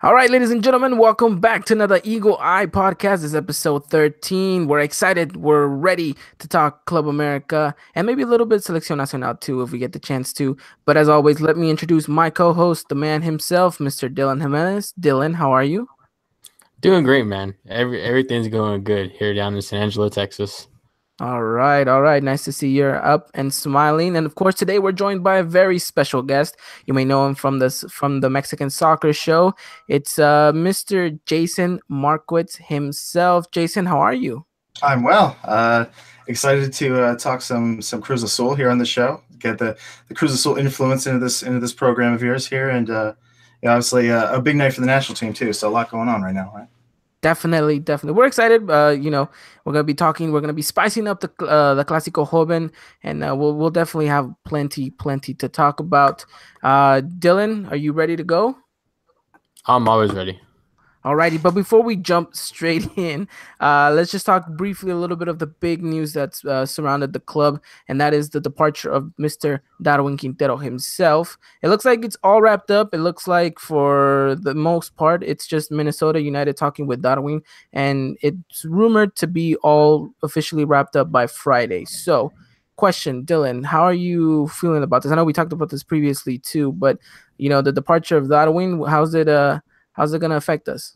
All right, ladies and gentlemen, welcome back to another Eagle Eye podcast. This is episode 13. We're excited. We're ready to talk Club America and maybe a little bit Selección Nacional too if we get the chance to. But as always, let me introduce my co-host, the man himself, Mr. Dylan Jimenez. Dylan, how are you? Doing great, man. Everything's going good here down in San Angelo, Texas. All right, all right. Nice to see you're up and smiling. And of course, today we're joined by a very special guest. You may know him from the Mexican soccer show. It's Mr. Jason Marquitz himself. Jason, how are you? I'm well. Excited to talk some Cruz Azul here on the show. Get the Cruz Azul influence into this program of yours here, and yeah, obviously a big night for the national team too. So a lot going on right now, right? Definitely, definitely. We're excited. We're gonna be talking. We're gonna be spicing up the Clasico Joven, and we'll definitely have plenty to talk about. Dylan, are you ready to go? I'm always ready. Alrighty, but before we jump straight in, let's just talk briefly a little bit of the big news that's surrounded the club, and that is the departure of Mr. Darwin Quintero himself. It looks like it's all wrapped up. It looks like for the most part, it's just Minnesota United talking with Darwin, and it's rumored to be all officially wrapped up by Friday. So, question, Dylan, how are you feeling about this? I know we talked about this previously too, but the departure of Darwin, how's it gonna affect us?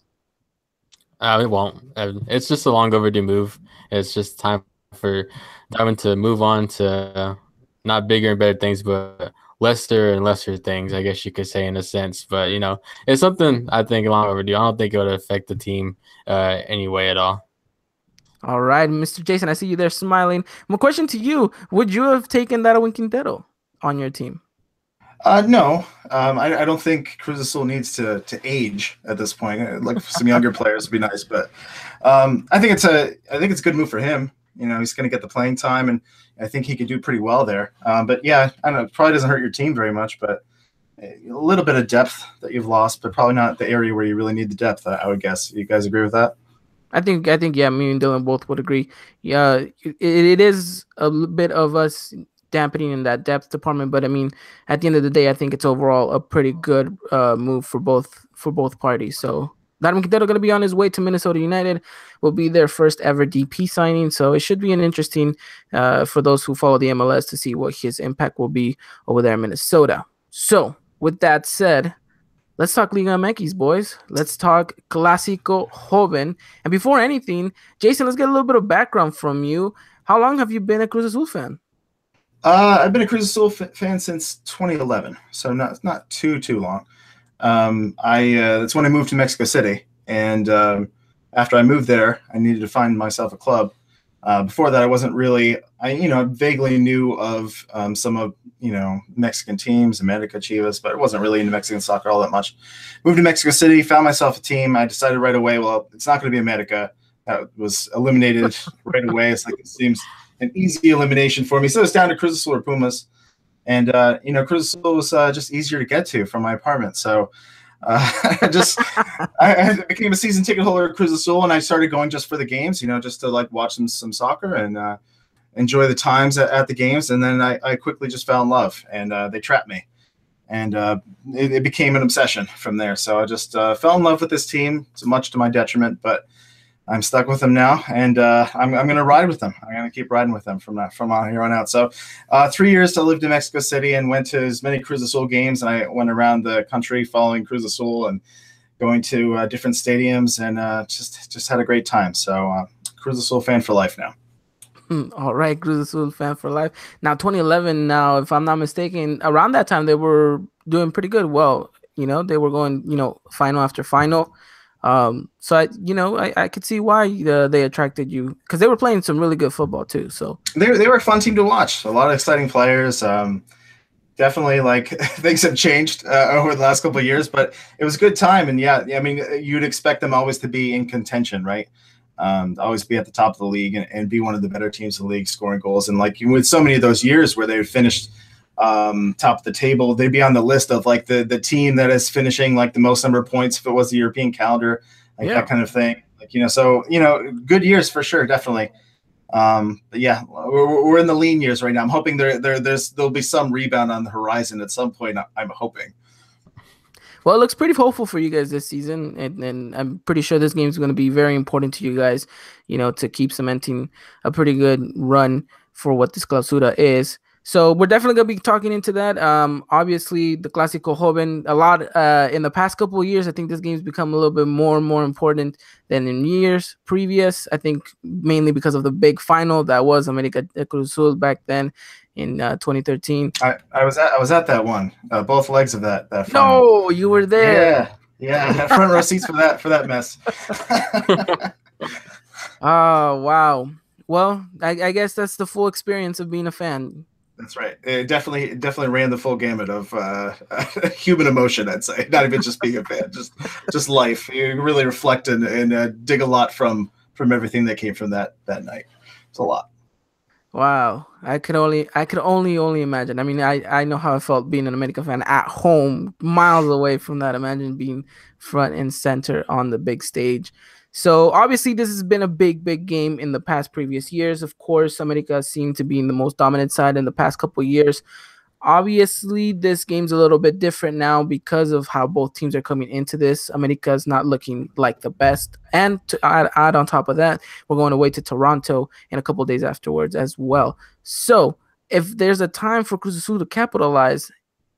It won't. It's just a long overdue move. It's just time for Darwin to move on to not bigger and better things, but lesser and lesser things, I guess you could say in a sense. But, it's something I think long overdue. I don't think it would affect the team anyway at all. All right, Mr. Jason, I see you there smiling. My question to you: would you have taken Darwin Quintero on your team? No, I don't think Cruz Azul needs to age at this point. Like some younger players would be nice, but I think it's a good move for him. He's going to get the playing time, and I think he could do pretty well there. But yeah, I don't know. It probably doesn't hurt your team very much, but a little bit of depth that you've lost, but probably not the area where you really need the depth. I would guess. You guys agree with that? I think, yeah, me and Dylan both would agree. Yeah, it is a bit of us dampening in that depth department, but I mean, at the end of the day, I think it's overall a pretty good move for both parties. So Darwin Quintero going to be on his way to Minnesota United. Will be their first ever DP signing, so it should be an interesting for those who follow the MLS to see what his impact will be over there in Minnesota. So with that said, let's talk Liga MX, boys. Let's talk Clasico Joven. And before anything, Jason, let's get a little bit of background from you. How long have you been a Cruz Azul fan? I've been a Cruz Azul fan since 2011, so not too long. I That's when I moved to Mexico City, and after I moved there, I needed to find myself a club. Before that, I wasn't really. I vaguely knew of some of Mexican teams, America, Chivas, but I wasn't really into Mexican soccer all that much. Moved to Mexico City, found myself a team. I decided right away, well, it's not going to be America. That was eliminated right away. It's like it seems an easy elimination for me. So it's down to Cruz Azul or Pumas, and Cruz Azul was just easier to get to from my apartment. So I became a season ticket holder at Cruz Azul, and I started going just for the games, just to like watch some soccer and enjoy the times at the games. And then I quickly just fell in love, and they trapped me, and it became an obsession from there. So I just fell in love with this team, so much to my detriment, but I'm stuck with them now, and I'm going to ride with them. I'm going to keep riding with them from here on out. So 3 years I lived in Mexico City and went to as many Cruz Azul games, and I went around the country following Cruz Azul and going to different stadiums, and just had a great time. So Cruz Azul fan for life now. All right, Cruz Azul fan for life. Now, 2011. Now, if I'm not mistaken, around that time they were doing pretty good. Well, they were going, final after final. So I could see why they attracted you because they were playing some really good football too. So they were a fun team to watch. A lot of exciting players. Definitely, like things have changed over the last couple of years, but it was a good time. And yeah, I mean, you'd expect them always to be in contention, right? Always be at the top of the league and be one of the better teams in the league, scoring goals. And like with so many of those years where they finished top of the table, they'd be on the list of like the team that is finishing like the most number of points if it was the European calendar, like that kind of thing. Like, so, good years for sure. Definitely. But yeah, we're in the lean years right now. I'm hoping there'll be some rebound on the horizon at some point. I'm hoping. Well, it looks pretty hopeful for you guys this season, and I'm pretty sure this game is going to be very important to you guys, to keep cementing a pretty good run for what this Clausura is. So we're definitely going to be talking into that. Obviously, the Clasico Joven, a lot in the past couple of years, I think this game's become a little bit more and more important than in years previous. I think mainly because of the big final that was America Cruz Azul back then in 2013. I was at that one, both legs of that final. No, you were there. Yeah, front row seats for that mess. Oh, wow. Well, I guess that's the full experience of being a fan. That's right. It definitely ran the full gamut of human emotion, I'd say. Not even just being a fan, just life. You really reflect and dig a lot from everything that came from that night. It's a lot. Wow. I could only imagine. I mean, I know how I felt being an American fan at home, miles away from that. Imagine being front and center on the big stage. So obviously this has been a big game in the previous years. Of course, America seemed to be in the most dominant side in the past couple of years. Obviously, this game's a little bit different now because of how both teams are coming into this. America's not looking like the best. And to add on top of that, we're going away to Toronto in a couple of days afterwards as well. So if there's a time for Cruz Azul to capitalize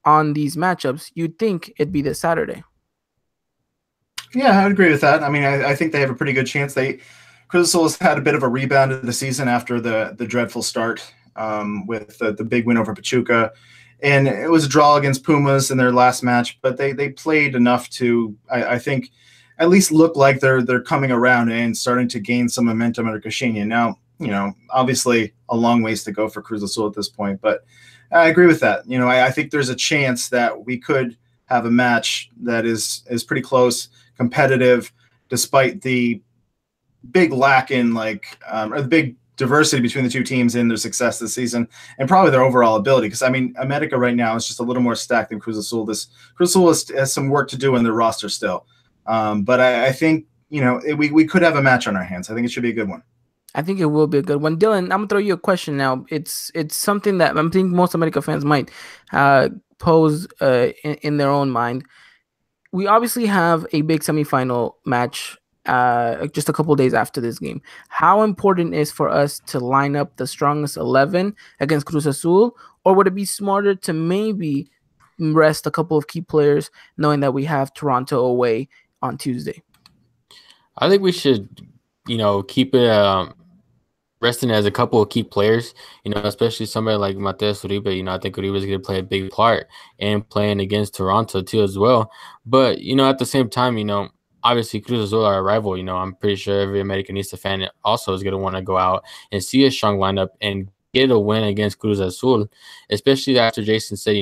on these matchups, you'd think it'd be this Saturday. Yeah, I would agree with that. I mean, I think they have a pretty good chance. Cruz Azul has had a bit of a rebound of the season after the dreadful start with the big win over Pachuca. And it was a draw against Pumas in their last match, but they played enough to, I think, at least look like they're coming around and starting to gain some momentum under Caixinha. Now, obviously a long ways to go for Cruz Azul at this point, but I agree with that. I think there's a chance that we could have a match that is pretty close, competitive, despite the big lack in or the big diversity between the two teams in their success this season and probably their overall ability. Because I mean, America right now is just a little more stacked than Cruz Azul. Cruz Azul has some work to do in their roster still, but I think we could have a match on our hands. I think it should be a good one. I think it will be a good one. Dylan, I'm gonna throw you a question now. It's something that I think most America fans might pose in their own mind. We obviously have a big semifinal match just a couple days after this game. How important is for us to line up the strongest 11 against Cruz Azul, or would it be smarter to maybe rest a couple of key players, knowing that we have Toronto away on Tuesday? I think we should, keep it resting as a couple of key players, especially somebody like Mateus Uribe. I think Uribe is going to play a big part in playing against Toronto too as well. But, at the same time, obviously Cruz Azul are a rival. I'm pretty sure every Americanista fan also is going to want to go out and see a strong lineup and get a win against Cruz Azul, especially after Jason said,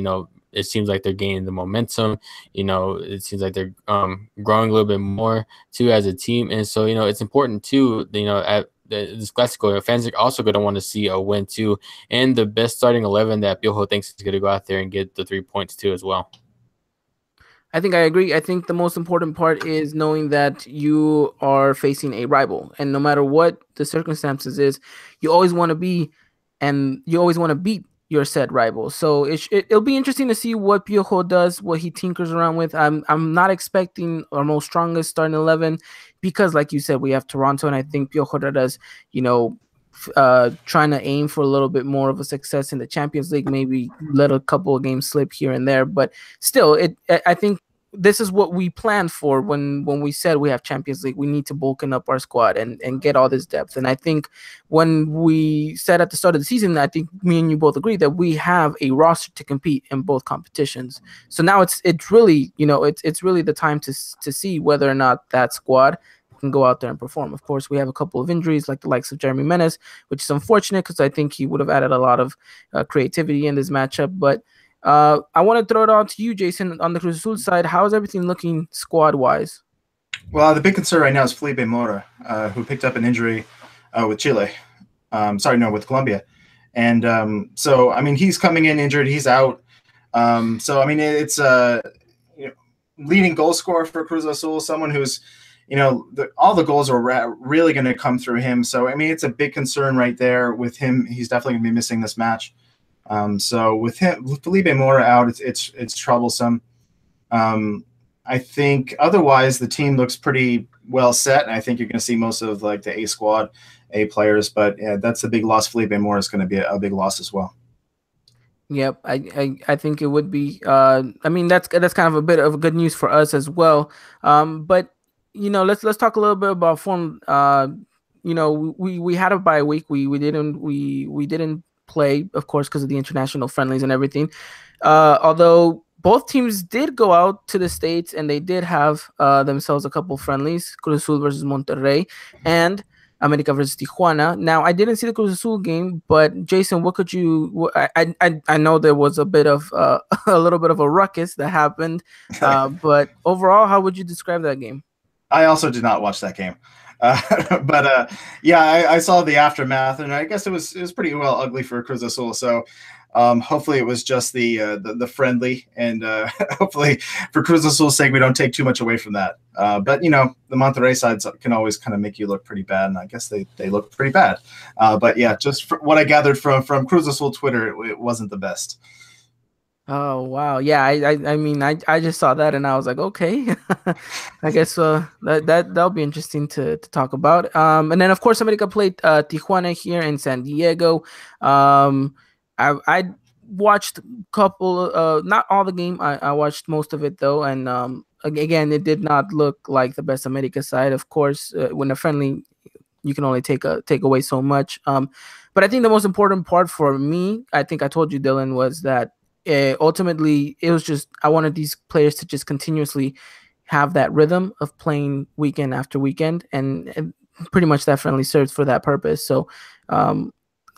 it seems like they're gaining the momentum. It seems like they're growing a little bit more too as a team. And so, it's important too, at this Clasico, fans are also going to want to see a win too, and the best starting 11 that Piojo thinks is going to go out there and get the 3 points too as well. I think I agree. I think the most important part is knowing that you are facing a rival, and no matter what the circumstances is, you always want to be, and you always want to beat your said rival. So it'll be interesting to see what Piojo does, what he tinkers around with. I'm not expecting our most strongest starting 11 because, like you said, we have Toronto, and I think Piojo does, trying to aim for a little bit more of a success in the Champions League, maybe let a couple of games slip here and there, but still, I think this is what we planned for when we said we have Champions League. We need to bulken up our squad and get all this depth. And I think when we said at the start of the season, I think me and you both agree that we have a roster to compete in both competitions. So now it's really, it's really the time to see whether or not that squad can go out there and perform. Of course, we have a couple of injuries like the likes of Jeremy Menez, which is unfortunate because I think he would have added a lot of creativity in this matchup. But I want to throw it on to you, Jason, on the Cruz Azul side. How is everything looking squad-wise? Well, the big concern right now is Felipe Mora, who picked up an injury with Chile. With Colombia. And so, I mean, he's coming in injured. He's out. So, I mean, it's leading goal scorer for Cruz Azul, someone who's, all the goals are really going to come through him. So, I mean, it's a big concern right there with him. He's definitely going to be missing this match. So with Felipe Mora out, it's troublesome. I think otherwise the team looks pretty well set, and I think you're going to see most of like the A squad, A players. But yeah, that's a big loss. Felipe Mora is going to be a big loss as well. Yep, I think it would be. I mean, that's kind of a bit of good news for us as well. But let's talk a little bit about form. We had a bye week. We didn't play, of course, because of the international friendlies and everything. Although both teams did go out to the States and they did have themselves a couple friendlies, Cruz Azul versus Monterrey and America versus Tijuana. Now, I didn't see the Cruz Azul game, but Jason, what could you? I know there was a bit of a little bit of a ruckus that happened, but overall, how would you describe that game? I also did not watch that game. But yeah, I saw the aftermath, and I guess it was pretty well ugly for Cruz Azul. So hopefully it was just the friendly, and hopefully for Cruz Azul's sake we don't take too much away from that. But the Monterrey sides can always kind of make you look pretty bad, and I guess they look pretty bad. But yeah, just what I gathered from Cruz Azul Twitter, it wasn't the best. Oh wow, yeah. I mean, I just saw that and I was like, okay, I guess that'll be interesting to talk about. And then of course America played Tijuana here in San Diego. I watched a couple, not all the game. I watched most of it though, and again, it did not look like the best America side. Of course, when a friendly, you can only take away so much. But I think the most important part for me, I think I told you, Dylan, was that ultimately it was just I wanted these players to just continuously have that rhythm of playing weekend after weekend, and pretty much that friendly serves for that purpose. So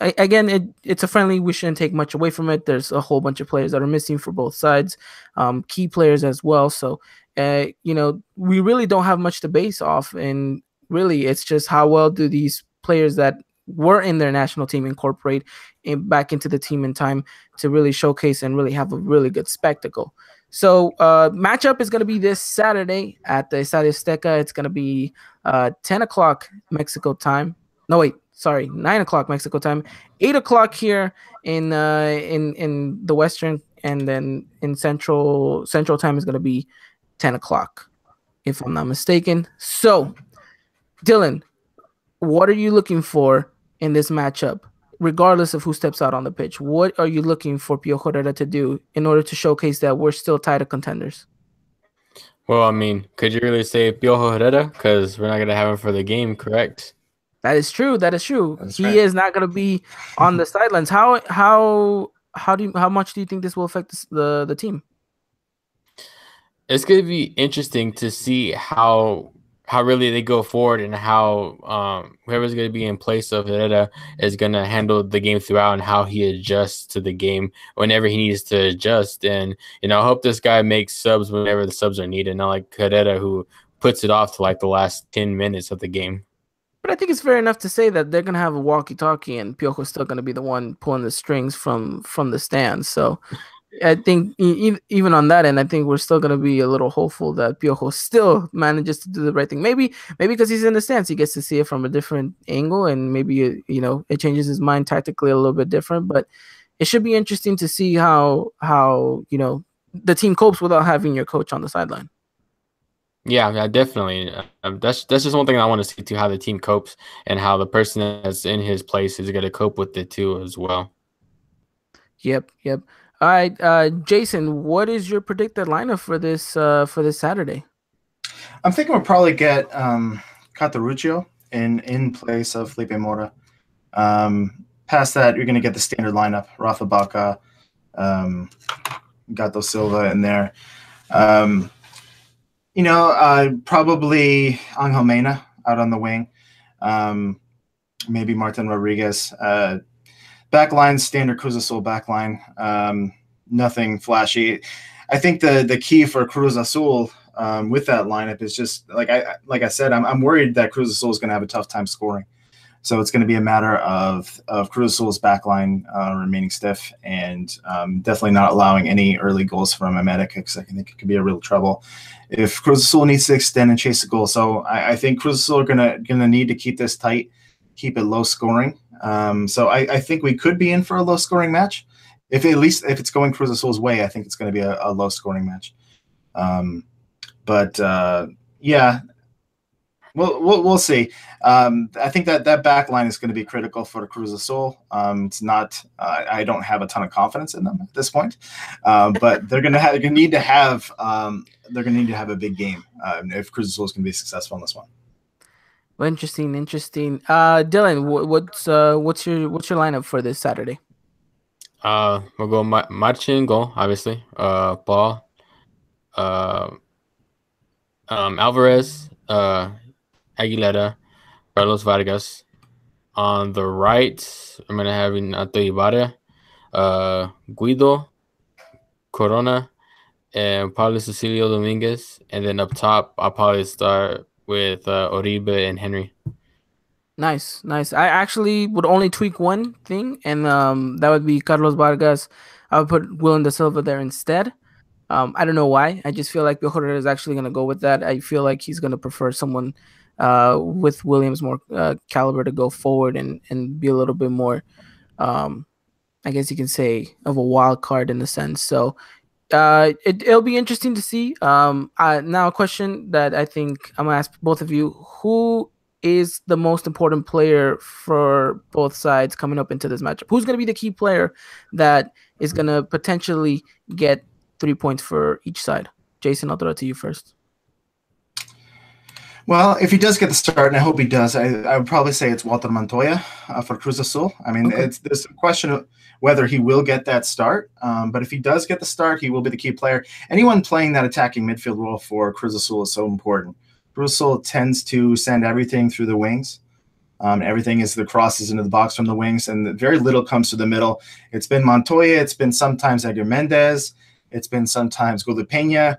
again, it's a friendly. We shouldn't take much away from it. There's a whole bunch of players that are missing for both sides, key players as well. So we really don't have much to base off, and really it's just how well do these players that were in their national team incorporate back into the team in time to really showcase and really have a really good spectacle. So matchup is going to be this Saturday at the Estadio Azteca. It's going to be 10 o'clock Mexico time. No, wait, sorry, 9 o'clock Mexico time, 8 o'clock here in the Western, and then in Central time is going to be 10 o'clock, if I'm not mistaken. So, Dylan, what are you looking for in this matchup, regardless of who steps out on the pitch? What are you looking for Piojo Herrera to do in order to showcase that we're still title contenders? Well, I mean, could you really say Piojo Herrera? Because we're not going to have him for the game, correct? That is true. That's he right. is not going to be on the sidelines. How much do you think this will affect the team? It's going to be interesting to see how really they go forward, and how whoever's going to be in place of Herrera is going to handle the game throughout, and how he adjusts to the game whenever he needs to adjust. And I hope this guy makes subs whenever the subs are needed, not like Herrera, who puts it off to like the last 10 minutes of the game. But I think it's fair enough to say that they're going to have a walkie-talkie, and Piojo's still going to be the one pulling the strings from the stands. So I think even on that end, I think we're still going to be a little hopeful that Piojo still manages to do the right thing. Maybe because he's in the stands, he gets to see it from a different angle, and maybe it changes his mind tactically a little bit different. But it should be interesting to see how the team copes without having your coach on the sideline. Yeah, definitely. That's just one thing I want to see too, how the team copes, and how the person that's in his place is going to cope with it too as well. Yep. All right, Jason, what is your predicted lineup for this Saturday? I'm thinking we'll probably get Cataruccio in place of Felipe Mora. Past that, you're going to get the standard lineup: Rafa Baca, Gato Silva in there. Probably Angel Mena out on the wing. Maybe Martin Rodriguez. Backline, standard Cruz Azul backline. Nothing flashy. I think the key for Cruz Azul with that lineup is just like I said, I'm worried that Cruz Azul is going to have a tough time scoring. So it's going to be a matter of Cruz Azul's backline remaining stiff, and definitely not allowing any early goals from America, because I think it could be a real trouble if Cruz Azul needs to extend and chase a goal. So I think Cruz Azul are gonna need to keep this tight, keep it low scoring. So I think we could be in for a low scoring match. If it's going Cruz Azul's way, I think it's going to be a low scoring match. But yeah, we'll see. I think that back line is going to be critical for Cruz Azul. It's not. I don't have a ton of confidence in them at this point, but they're going to need to have. They're going to need to have a big game if Cruz Azul is going to be successful in this one. Well, interesting. Dylan, what's your lineup for this Saturday? We'll go Marcin goal, obviously. Paul, Alvarez, Aguilera, Carlos Vargas. On the right, I'm gonna have Renato Ibarra, Guido, Corona, and Pablo Cecilio Dominguez. And then up top, I'll probably start with Oribe and Henry. Nice. I actually would only tweak one thing, and that would be Carlos Vargas. I would put William da Silva there instead. I don't know why. I just feel like Bihorrer is actually going to go with that. I feel like he's going to prefer someone with Williams' more caliber to go forward and be a little bit more, I guess you can say, of a wild card in the sense. So it'll be interesting to see. Now a question that I think I'm going to ask both of you. Who is the most important player for both sides coming up into this matchup? Who's going to be the key player that is going to potentially get 3 points for each side? Jason, I'll throw it to you first. Well, if he does get the start, and I hope he does, I would probably say it's Walter Montoya for Cruz Azul. I mean, there's a question of whether he will get that start, but if he does get the start, he will be the key player. Anyone playing that attacking midfield role for Cruz Azul is so important. Cruz Azul tends to send everything through the wings. Everything is the crosses into the box from the wings, and very little comes to the middle. It's been Montoya. It's been sometimes Edgar Mendez. It's been sometimes Gulli Peña.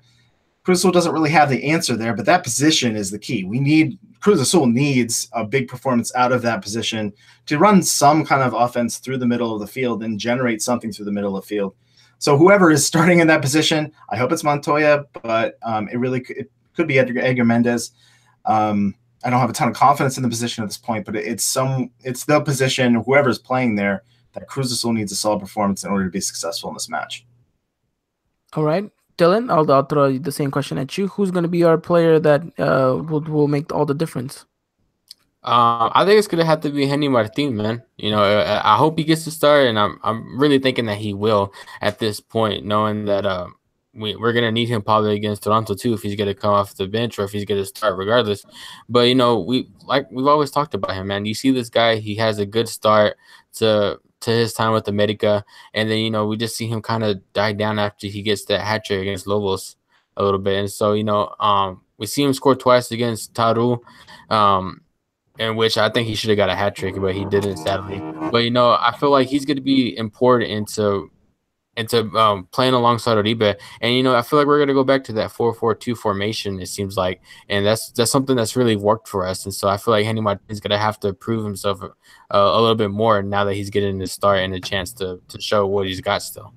Cruz Azul doesn't really have the answer there, but that position is the key. Cruz Azul needs a big performance out of that position to run some kind of offense through the middle of the field and generate something through the middle of the field. So whoever is starting in that position, I hope it's Montoya, but it could be Edgar Mendez. I don't have a ton of confidence in the position at this point, but it's the position, whoever's playing there, that Cruz Azul needs a solid performance in order to be successful in this match. All right, Dylan, I'll throw the same question at you. Who's going to be our player that will make all the difference? I think it's gonna have to be Henry Martin, man. I hope he gets to start, and I'm really thinking that he will at this point, knowing that we're gonna need him probably against Toronto too if he's gonna come off the bench or if he's gonna start regardless. But we've always talked about him, man. You see this guy, he has a good start to his time with America, and then we just see him kind of die down after he gets that hat trick against Lobos a little bit, and so we see him score twice against Taru, in which I think he should have got a hat trick, but he didn't, sadly. But I feel like he's going to be important into playing alongside Oribe, and I feel like we're going to go back to that 4-4-2 formation. It seems like, and that's something that's really worked for us. And so I feel like Henry Martin is going to have to prove himself a little bit more now that he's getting the start and a chance to show what he's got still.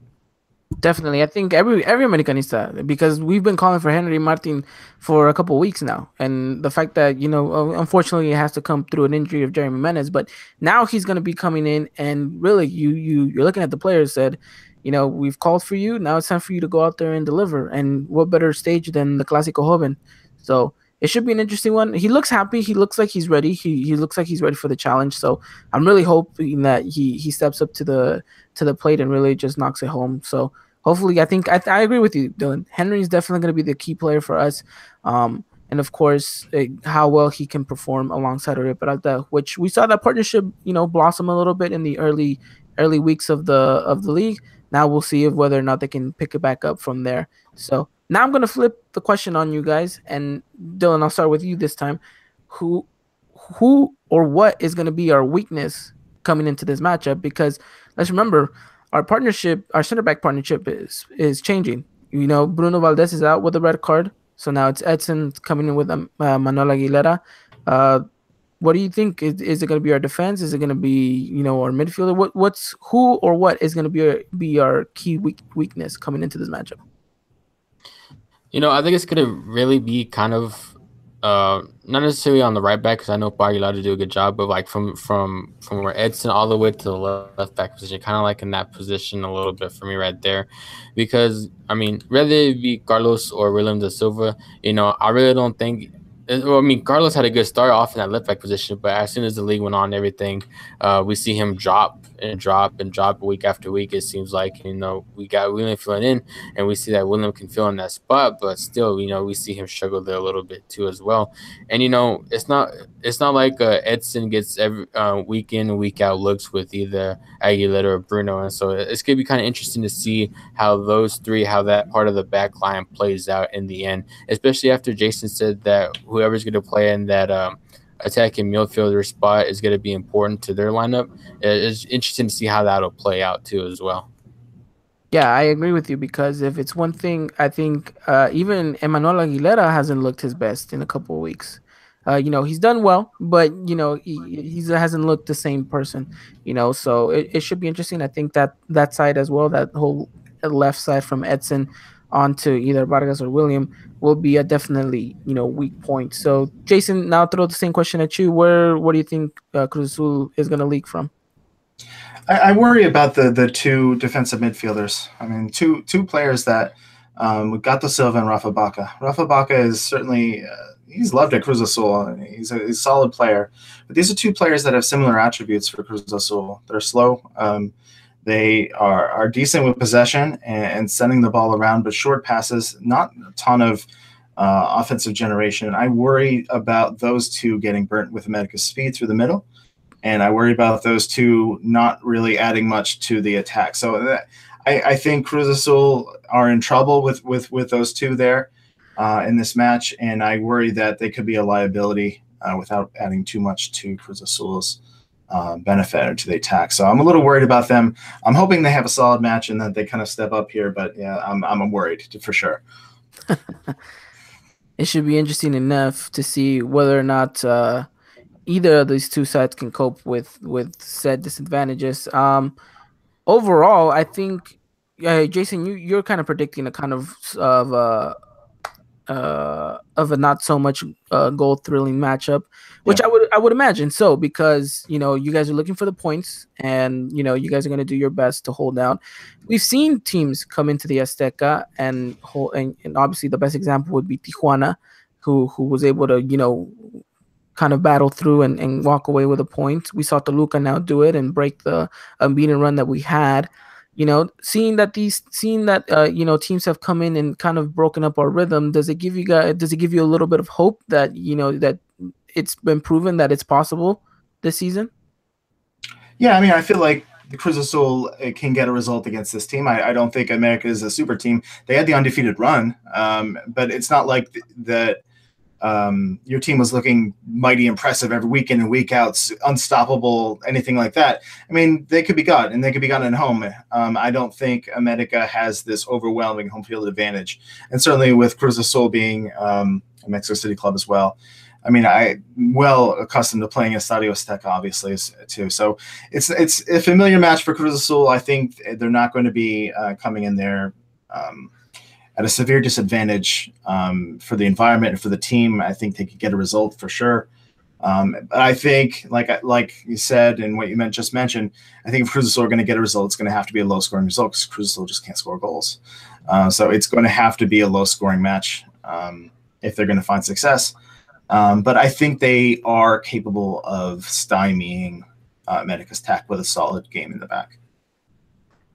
Definitely. I think every Americanista, because we've been calling for Henry Martin for a couple of weeks now. And the fact that, unfortunately it has to come through an injury of Jeremy Menez, but now he's going to be coming in, and really you're looking at the players said, we've called for you. Now it's time for you to go out there and deliver. And what better stage than the Clasico Joven? So it should be an interesting one. He looks happy. He looks like he's ready. He looks like he's ready for the challenge. So I'm really hoping that he steps up to the plate and really just knocks it home. So hopefully, I agree with you, Dylan. Henry's definitely going to be the key player for us. And of course, how well he can perform alongside Oribe Peralta, which we saw that partnership, blossom a little bit in the early weeks of the league. Now we'll see whether or not they can pick it back up from there. So now I'm going to flip the question on you guys. And Dylan, I'll start with you this time. Who or what is going to be our weakness coming into this matchup? Because let's remember, our center back partnership is changing. Bruno Valdez is out with a red card. So now it's Edson coming in with Manuel Aguilera. What do you think? Is it going to be our defense? Is it going to be our midfielder? Who or what is going to be our key weakness coming into this matchup? I think it's going to really be kind of Not necessarily on the right back because I know Aguilar to do a good job, but like from where Edson all the way to the left back position, kind of like in that position a little bit for me right there, because I mean, whether it be Carlos or William da Silva, I really don't think. Well, I mean, Carlos had a good start off in that left back position, but as soon as the league went on, and everything, we see him drop and drop and drop week after week. It seems like we got William filling in, and we see that William can fill in that spot, but still, we see him struggle there a little bit too as well. And it's not like Edson gets every week in and week out looks with either Aguilera or Bruno, and so it's gonna be kind of interesting to see how those three, how that part of the back line plays out in the end, especially after Jason said that whoever's gonna play in that attacking midfielder spot is going to be important to their lineup. It's interesting to see how that'll play out too as well. Yeah, I agree with you because if it's one thing, I think even Emmanuel Aguilera hasn't looked his best in a couple of weeks. He's done well, but he hasn't looked the same person. So it should be interesting. I think that side as well, that whole left side from Edson onto either Vargas or William will be a definitely weak point. So Jason, now throw the same question at you. Where do you think Cruz Azul is going to leak from? I worry about the two defensive midfielders. I mean, two players that Gato Silva and Rafa Baca. Rafa Baca is certainly he's loved at Cruz Azul. He's a solid player, but these are two players that have similar attributes for Cruz Azul. They're slow. They are decent with possession and sending the ball around, but short passes, not a ton of offensive generation. I worry about those two getting burnt with America's speed through the middle. And I worry about those two not really adding much to the attack. So I think Cruz Azul are in trouble with those two there in this match, and I worry that they could be a liability without adding too much to Cruz Azul's benefit or to the attack. So I'm a little worried about them. I'm hoping they have a solid match and that they kind of step up here, but yeah, I'm worried for sure. It should be interesting enough to see whether or not either of these two sides can cope with said disadvantages. Overall, I think, Jason, you're kind of predicting a kind of a not so much goal thrilling matchup, which Yeah. I would imagine so, because you guys are looking for the points, and you guys are going to do your best to hold down. We've seen teams come into the Azteca and hold, and obviously the best example would be Tijuana, who was able to kind of battle through and walk away with a point. We saw Toluca now do it and break the unbeaten run that we had. Seeing that teams have come in and kind of broken up our rhythm, does it give you a little bit of hope that that it's been proven that it's possible this season? Yeah, I mean, I feel like the Cruz Azul can get a result against this team. I don't think America is a super team. They had the undefeated run, but it's not like that. Your team was looking mighty impressive every week in and week out, unstoppable, anything like that. I mean, they could be got, and they could be gotten at home. I don't think America has this overwhelming home field advantage, and certainly with Cruz Azul being a Mexico City club as well. I mean, I'm well accustomed to playing Estadio Azteca, obviously, too. So it's a familiar match for Cruz Azul. I think they're not going to be coming in there at a severe disadvantage for the environment and for the team. I think they could get a result for sure. But I think, like you said and what you just mentioned, I think if Cruz Azul are going to get a result, it's going to have to be a low-scoring result because Cruz Azul just can't score goals. So it's going to have to be a low-scoring match if they're going to find success. But I think they are capable of stymieing America's attack with a solid game in the back.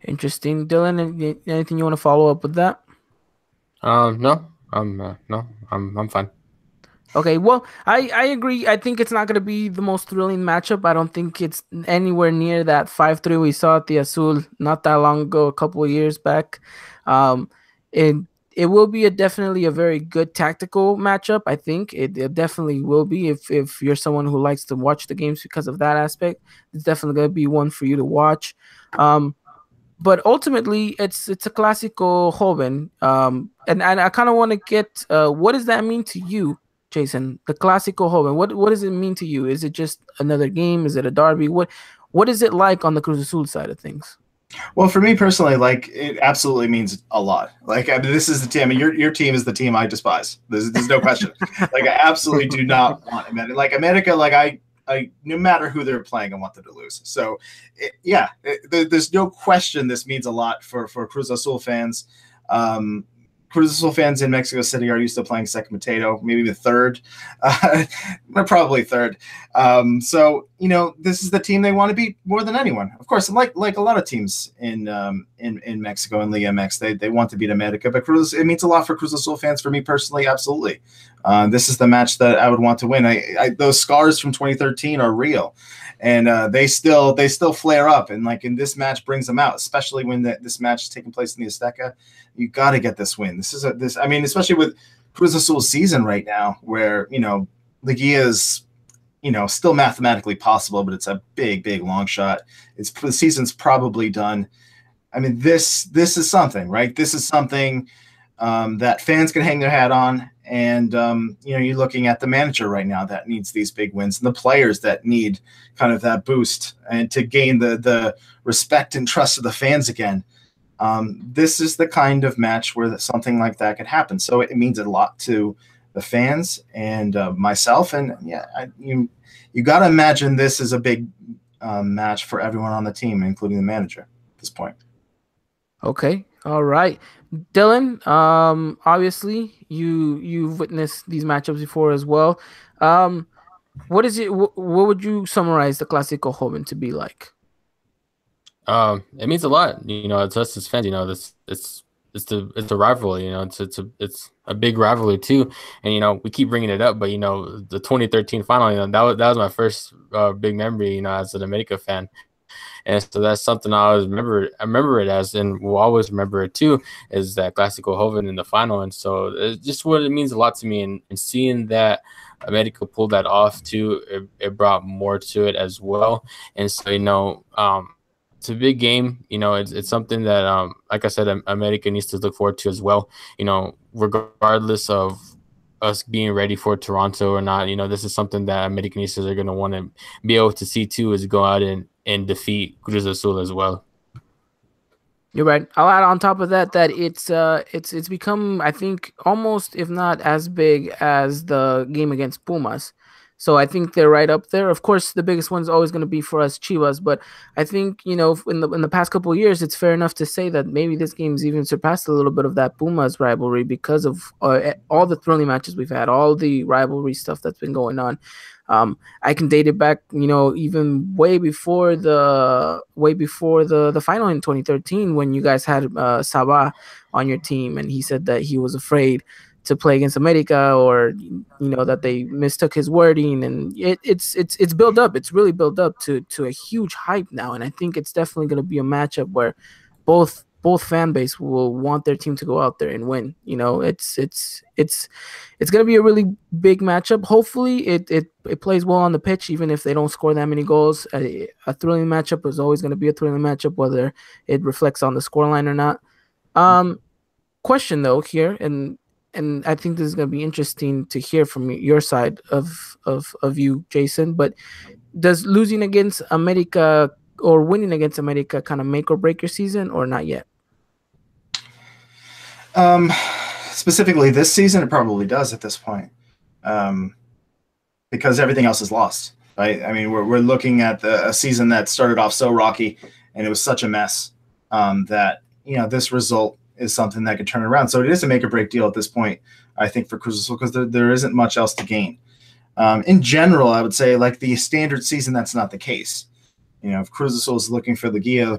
Interesting. Dylan, anything you want to follow up with that? No, I'm fine. Okay, well, I agree. I think it's not going to be the most thrilling matchup. I don't think it's anywhere near that 5-3 we saw at the Azul not that long ago, a couple of years back. It will be definitely a very good tactical matchup. I think it definitely will be if you're someone who likes to watch the games because of that aspect. It's definitely going to be one for you to watch. But ultimately, it's a Clasico Joven. And I kind of want to get what does that mean to you, Jason? The Clasico Joven. What does it mean to you? Is it just another game? Is it a derby? What is it like on the Cruz Azul side of things? Well, for me personally, like it absolutely means a lot. Like I mean, this is the team. I mean, your team is the team I despise. There's no question. Like I absolutely do not want America. Like America, like I no matter who they're playing, I want them to lose. So, there's no question this means a lot for Cruz Azul fans. Cruz Azul fans in Mexico City are used to playing second potato, maybe the third, probably third. So this is the team they want to beat more than anyone. Of course, like a lot of teams in Mexico and Liga MX, they want to beat America, but it means a lot for Cruz Azul fans. For me personally, absolutely. This is the match that I would want to win. Those scars from 2013 are real, and they still flare up. And like in this match brings them out, especially when this match is taking place in the Azteca. You got to get this win. I mean, especially with Cruz Azul's season right now, where Liga is still mathematically possible, but it's a big long shot. The season's probably done. I mean, this is something, right? This is something that fans can hang their hat on. And, you're looking at the manager right now that needs these big wins and the players that need kind of that boost and to gain the respect and trust of the fans again. This is the kind of match where something like that could happen. So it means a lot to the fans and myself. And you got to imagine this is a big match for everyone on the team, including the manager at this point. Okay. All right. Dylan, obviously you've witnessed these matchups before as well. What is it? What would you summarize the Clasico Joven to be like? It means a lot. It's us as fans. It's a rivalry. It's a big rivalry too. And we keep bringing it up, but the 2013 final. That was my first big memory. As an America fan. And so that's something I always remember. I remember it as, and will always remember it too, is that Clasico Joven in the final. And so it's just what it means a lot to me. And seeing that America pulled that off too, it brought more to it as well. And so it's a big game. It's something that, like I said, America needs to look forward to as well. Regardless of us being ready for Toronto or not, this is something that Americanistas are going to want to be able to see too, is go out and defeat Cruz Azul as well. You're right. I'll add on top of that it's become, I think, almost, if not as big as the game against Pumas. So I think they're right up there. Of course, the biggest one's always going to be for us Chivas, but I think in the past couple of years, it's fair enough to say that maybe this game's even surpassed a little bit of that Pumas rivalry because of all the thrilling matches we've had, all the rivalry stuff that's been going on. I can date it back, even way before the final in 2013 when you guys had Sabah on your team, and he said that he was afraid to play against America, or that they mistook his wording, and it's built up. It's really built up to a huge hype now, and I think it's definitely going to be a matchup where both fan base will want their team to go out there and win. It's going to be a really big matchup. Hopefully it plays well on the pitch, even if they don't score that many goals. A thrilling matchup is always going to be a thrilling matchup, whether it reflects on the scoreline or not. Question though here, and I think this is going to be interesting to hear from your side of you, Jason, but does losing against America or winning against America kind of make or break your season, or not yet? Specifically this season, it probably does at this point, because everything else is lost, right? I mean, we're looking at a season that started off so rocky, and it was such a mess that this result is something that could turn around. So it is a make or break deal at this point, I think, for Cruz Azul, because there isn't much else to gain. In general, I would say, like the standard season, that's not the case. If Cruz Azul is looking for Liga,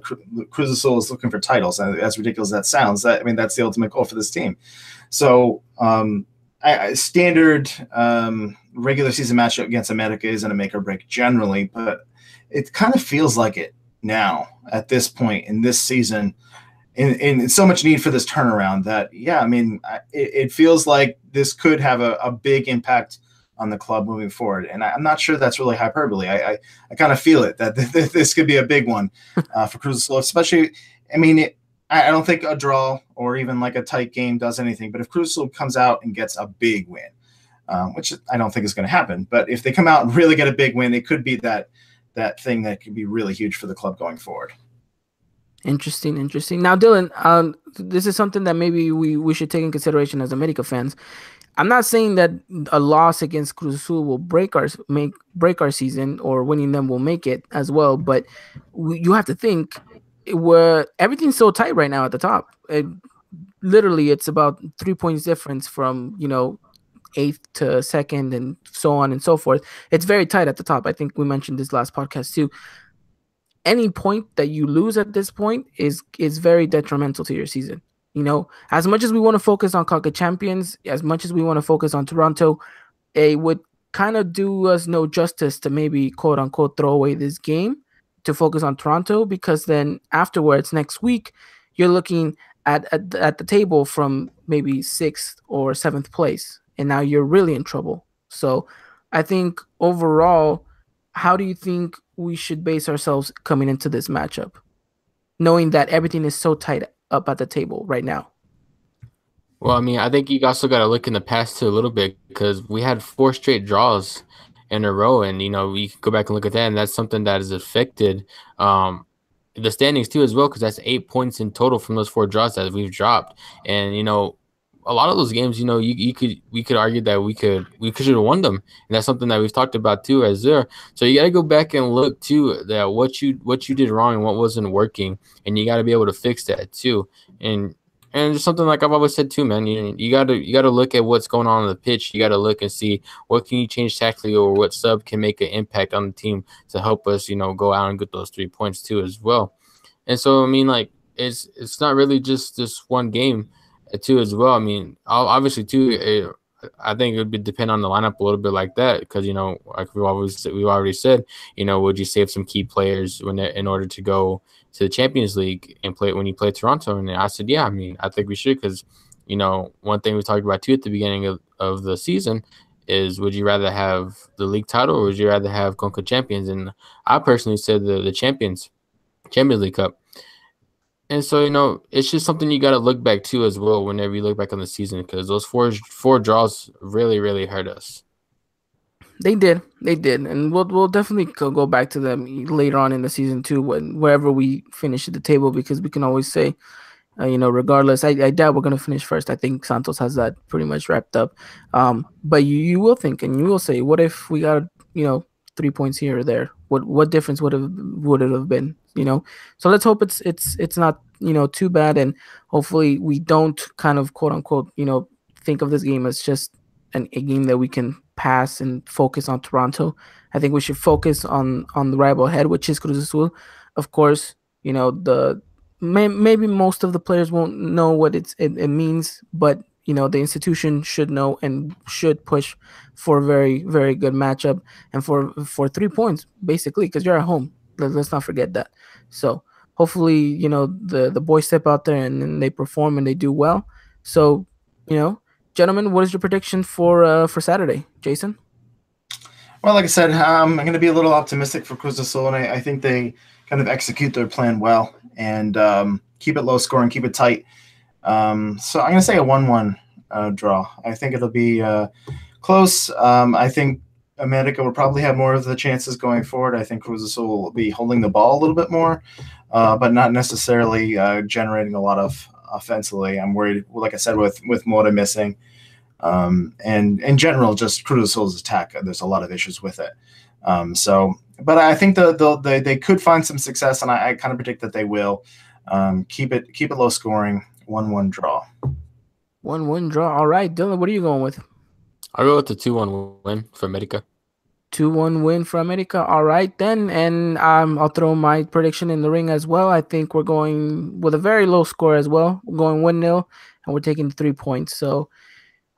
Cruz Azul is looking for titles. As ridiculous as that sounds, that's the ultimate goal for this team. So standard regular season matchup against America isn't a make or break generally, but it kind of feels like it now at this point in this season. And so much need for this turnaround that, it feels like this could have a big impact on the club moving forward. And I'm not sure that's really hyperbole. I kind of feel it, that this could be a big one for Cruz Azul, especially, I don't think a draw or even like a tight game does anything, but if Cruz Azul comes out and gets a big win, which I don't think is going to happen, but if they come out and really get a big win, it could be that thing that could be really huge for the club going forward. Interesting, interesting. Now, Dylan, this is something that maybe we should take in consideration as America fans. I'm not saying that a loss against Cruz Azul will break our season, or winning them will make it as well. But you have to think, everything's so tight right now at the top. Literally, it's about 3 points difference from eighth to second, and so on and so forth. It's very tight at the top. I think we mentioned this last podcast too. Any point that you lose at this point is very detrimental to your season. As much as we want to focus on CONCACAF champions, as much as we want to focus on Toronto, it would kind of do us no justice to maybe quote unquote throw away this game to focus on Toronto, because then afterwards next week you're looking at the table from maybe sixth or seventh place, and now you're really in trouble. So I think overall, how do you think we should base ourselves coming into this matchup, knowing that everything is so tight up at the table right now? Well, I mean, I think you also got to look in the past too a little bit, because we had 4 straight draws in a row, and you can go back and look at that, and that's something that has affected the standings too as well, because that's 8 points in total from those 4 draws that we've dropped. And a lot of those games, we could argue that we could have won them, and that's something that we've talked about too as there. So you got to go back and look too that what you did wrong and what wasn't working, and you got to be able to fix that too. And just something like I've always said too, man. You gotta look at what's going on the pitch. You gotta look and see what can you change tactically, or what sub can make an impact on the team to help us, go out and get those 3 points too as well. And so I mean, like it's not really just this one game too as well. I mean, obviously too. I think it would depend on the lineup a little bit like that, because like we've already said, would you save some key players in order to go to the Champions League and play when you play Toronto? And I said, yeah, I mean, I think we should, because one thing we talked about too at the beginning of the season is, would you rather have the league title, or would you rather have CONCACAF champions? And I personally said the Champions League Cup. And so, it's just something you got to look back to as well whenever you look back on the season, because those four draws really, really hurt us. They did, and we'll definitely go back to them later on in the season too, wherever we finish at the table, because we can always say, regardless, I doubt we're gonna finish first. I think Santos has that pretty much wrapped up. But you will think, and you will say, what if we got 3 points here or there? What difference would it have been? So let's hope it's not too bad, and hopefully we don't kind of quote unquote think of this game as just a game that we can pass and focus on Toronto. I think we should focus on the rival ahead, which is Cruz Azul. Of course, maybe most of the players won't know what it means, but the institution should know and should push for a very, very good matchup, and for 3 points basically, because you're at home. Let's not forget that. So hopefully the boys step out there and they perform and they do well. So gentlemen, what is your prediction for Saturday, Jason? Well, like I said, I'm going to be a little optimistic for Cruz Azul, and I think they kind of execute their plan well and keep it low scoring, keep it tight. So I'm going to say a 1-1 draw. I think it'll be close. I think America will probably have more of the chances going forward. I think Cruz Azul will be holding the ball a little bit more, but not necessarily generating a lot of offensively. I'm worried, like I said, with Mora missing. And in general, just Cruz Azul's attack, there's a lot of issues with it. But I think they could find some success, and I kind of predict that they will. Keep it low scoring, 1-1 draw. 1-1 draw. All right, Dylan, what are you going with? I'll go with the 2-1 win for America. 2-1 win for America. All right, then. And I'll throw my prediction in the ring as well. I think we're going with a very low score as well. We're going 1-0, and we're taking 3 points. So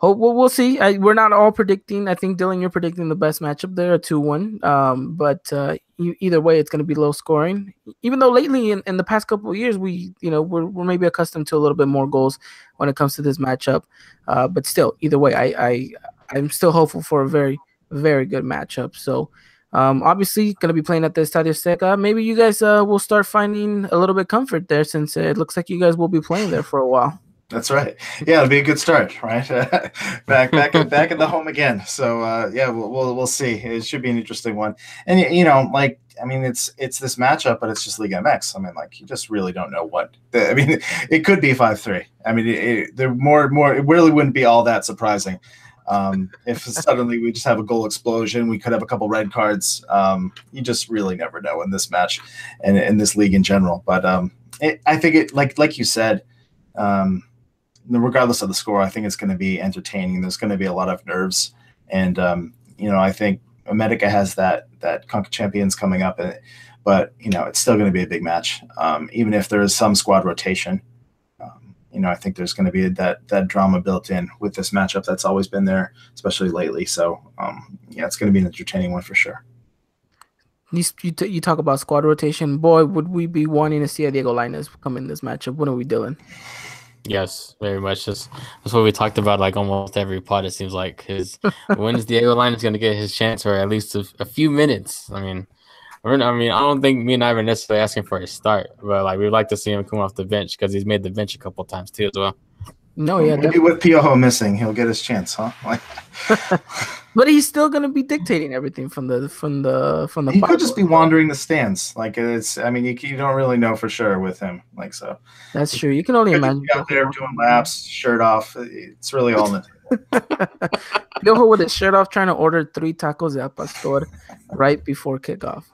we'll see. We're not all predicting. I think, Dylan, you're predicting the best matchup there, a 2-1. But either way, it's going to be low scoring. Even though lately, in the past couple of years, we're maybe accustomed to a little bit more goals when it comes to this matchup. But still, either way, I'm still hopeful for a very, very good matchup. So obviously, going to be playing at the Estadio Azteca. Maybe you guys will start finding a little bit comfort there, since it looks like you guys will be playing there for a while. That's right. Yeah, it'll be a good start, right? back at the home again. So yeah, we'll see. It should be an interesting one. And like I mean, it's this matchup, but it's just Liga MX. I mean, like you just really don't know what. I mean, it could be 5-3. I mean, they're more. It really wouldn't be all that surprising if suddenly we just have a goal explosion. We could have a couple red cards. You just really never know in this match and in this league in general. But I think it like you said. Regardless of the score, I think it's going to be entertaining. There's going to be a lot of nerves, and I think America has that Conca Champions coming up, but it's still going to be a big match. Even if there is some squad rotation, I think there's going to be that drama built in with this matchup that's always been there, especially lately. So it's going to be an entertaining one for sure. You talk about squad rotation, boy, would we be wanting to see a Diego Lainez come in this matchup? What are we doing? Yes, very much. That's what we talked about like almost every pod. It seems like when is Diego Lainez going to get his chance or at least a few minutes? I mean, I don't think me and I were necessarily asking for a start, but like we'd like to see him come off the bench because he's made the bench a couple of times too as well. No, yeah, maybe with Piojo missing, he'll get his chance, huh? But he's still gonna be dictating everything from the. He could just be wandering the stands. Like it's. I mean, you don't really know for sure with him. Like so. That's true. You can only imagine. Out there doing laps, shirt off. It's really all in the. Piojo with his shirt off, trying to order 3 tacos de al pastor right before kickoff.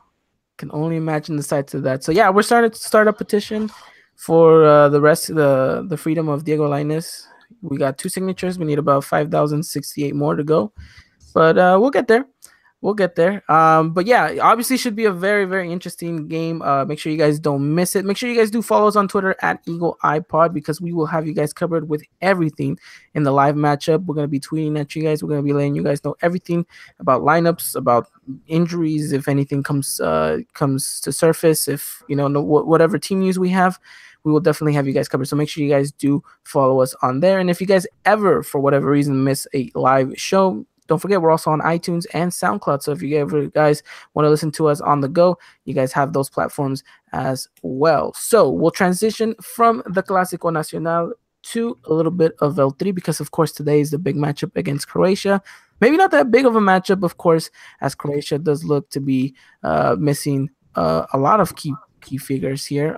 Can only imagine the sights of that. So yeah, we're starting to start a petition for the rest of the freedom of Diego Lainez. We got 2 signatures. We need about 5,068 more to go, but we'll get there. But yeah, obviously should be a very, very interesting game. Make sure you guys don't miss it. Make sure you guys do follow us on Twitter at Eagle iPod because we will have you guys covered with everything in the live matchup. We're going to be tweeting at you guys. We're going to be letting you guys know everything about lineups, about injuries, if anything comes to surface, if whatever team news we have. We will definitely have you guys covered. So make sure you guys do follow us on there. And if you guys ever, for whatever reason, miss a live show, don't forget we're also on iTunes and SoundCloud. So if you ever guys want to listen to us on the go, you guys have those platforms as well. So we'll transition from the Clásico Nacional to a little bit of L3 because, of course, today is the big matchup against Croatia. Maybe not that big of a matchup, of course, as Croatia does look to be missing a lot of key figures here.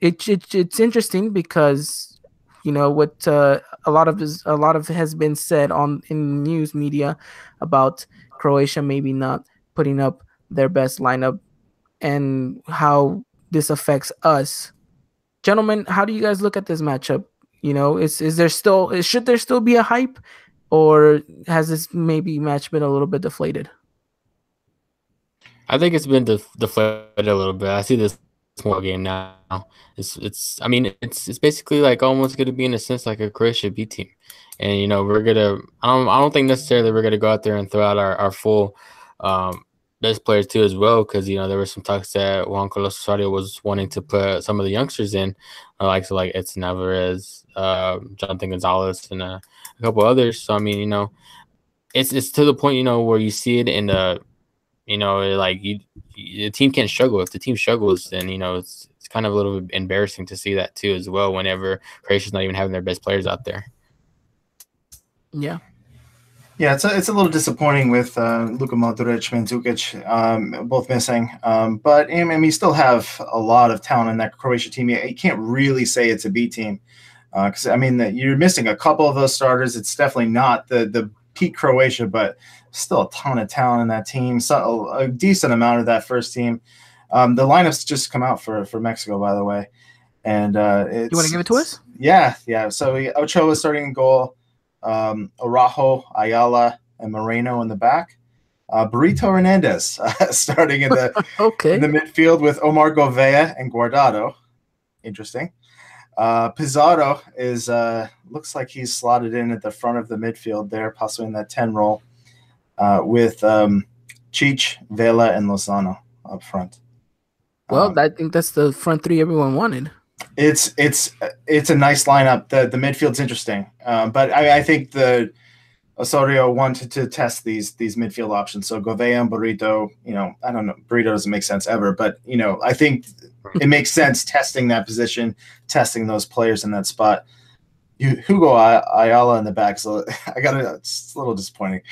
It's interesting because what a lot of has been said in news media about Croatia maybe not putting up their best lineup and how this affects us. Gentlemen, how do you guys look at this matchup? Should there still be a hype, or has this maybe match been a little bit deflated? I think it's been deflated a little bit. I see this small game now. It's basically like almost going to be in a sense like a Croatia B team, and we're gonna. I don't think necessarily we're gonna go out there and throw out our full best players too as well, because there were some talks that Juan Carlos Osorio was wanting to put some of the youngsters in, like Edson Alvarez, Jonathan Gonzalez, and a couple others. So I mean, it's to the point where you see it in the. The team can't struggle. If the team struggles, then it's kind of a little bit embarrassing to see that too as well. Whenever Croatia's not even having their best players out there. Yeah, it's a little disappointing with Luka Modric, Mandzukic, both missing. But you still have a lot of talent in that Croatia team. You can't really say it's a B team because you're missing a couple of those starters. It's definitely not the peak Croatia, but still a ton of talent in that team. So a decent amount of that first team. The lineups just come out for Mexico, by the way. And you want to give it to us? Yeah. So Ochoa starting in goal, Araujo, Ayala, and Moreno in the back. Burrito Hernandez starting in the in the midfield with Omar Gouveia and Guardado. Interesting. Pizarro is looks like he's slotted in at the front of the midfield there, possibly in that 10 role, with Cheech, Vela, and Lozano up front. Well, I think that's the front three everyone wanted. It's a nice lineup. The midfield's interesting, but I think the Osorio wanted to test these midfield options. So Gouveia and Burrito, I don't know, Burrito doesn't make sense ever, but I think it makes sense testing that position, testing those players in that spot. Hugo Ayala in the back, so it's a little disappointing.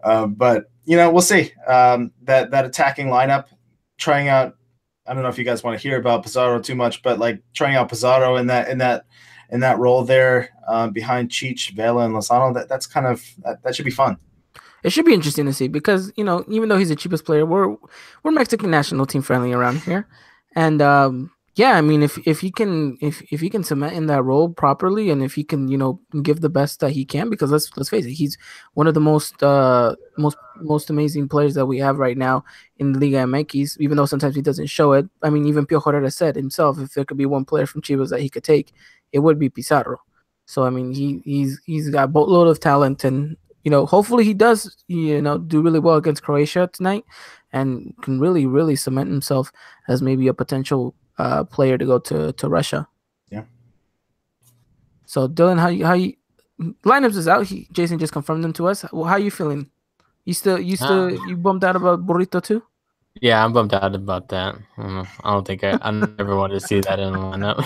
But we'll see. That attacking lineup, trying out. I don't know if you guys want to hear about Pizarro too much, but like trying out Pizarro in that role there behind Cheech, Vela, and Lozano. That's kind of that should be fun. It should be interesting to see because even though he's the cheapest player, we're Mexican national team friendly around here, and yeah, I mean if he can cement in that role properly, and if he can give the best that he can, because let's face it, he's one of the most amazing players that we have right now in the Liga MX. Even though sometimes he doesn't show it. I mean, even Pio Herrera said himself, if there could be one player from Chivas that he could take, it would be Pizarro. So I mean, he's got a boatload of talent, and hopefully he does, do really well against Croatia tonight and can really, really cement himself as maybe a potential player to go to Russia. Yeah. So Dylan, how you lineups is out. Jason just confirmed them to us. Well, how are you feeling? You bummed out about Burrito too? Yeah, I'm bummed out about that. I don't think I never wanted to see that in the lineup.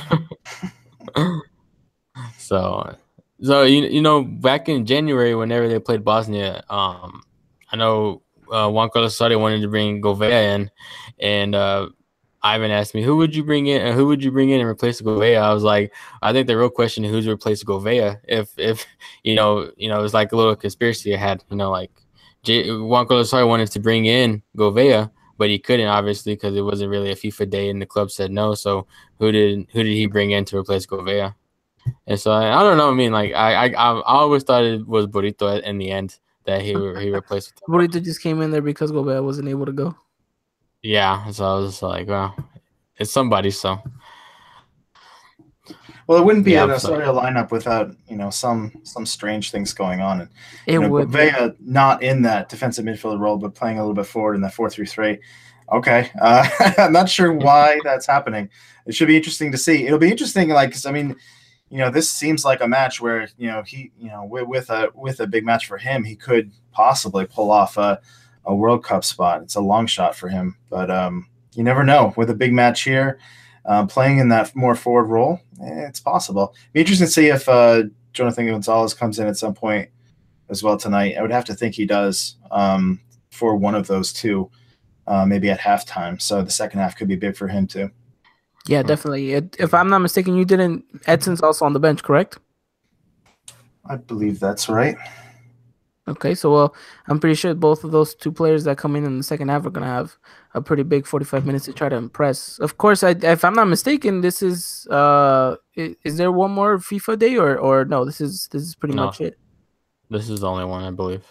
So back in January, whenever they played Bosnia, I know Juan Carlos Osorio wanted to bring Govea in, and Ivan asked me, who would you bring in and replace Govea? I was like, I think the real question is who's replaced Govea. If it's like a little conspiracy I had. Like Juan Carlos Osorio wanted to bring in Govea, but he couldn't, obviously, because it wasn't really a FIFA day, and the club said no. So who did he bring in to replace Govea? And so I don't know. I mean, like I always thought it was Burrito in the end that he replaced with him. Burrito just came in there because Gobert wasn't able to go. Yeah, so I was just like, well, it's somebody. So, well, it wouldn't be an Osorio lineup without some strange things going on, and it would. Vega not in that defensive midfield role, but playing a little bit forward in that 4-3-3. Okay, I'm not sure why that's happening. It should be interesting to see. It'll be interesting, like, 'cause, I mean, this seems like a match where he with a big match for him, he could possibly pull off a World Cup spot. It's a long shot for him, but you never know. With a big match here, playing in that more forward role, it's possible. Be interesting to see if Jonathan Gonzalez comes in at some point as well tonight. I would have to think he does for one of those two, maybe at halftime. So the second half could be big for him too. Yeah, definitely. If I'm not mistaken, Edson's also on the bench, correct? I believe that's right. Okay, so well, I'm pretty sure both of those two players that come in the second half are going to have a pretty big 45 minutes to try to impress. Of course, if I'm not mistaken, this is there one more FIFA day or no? This is pretty much it. This is the only one, I believe.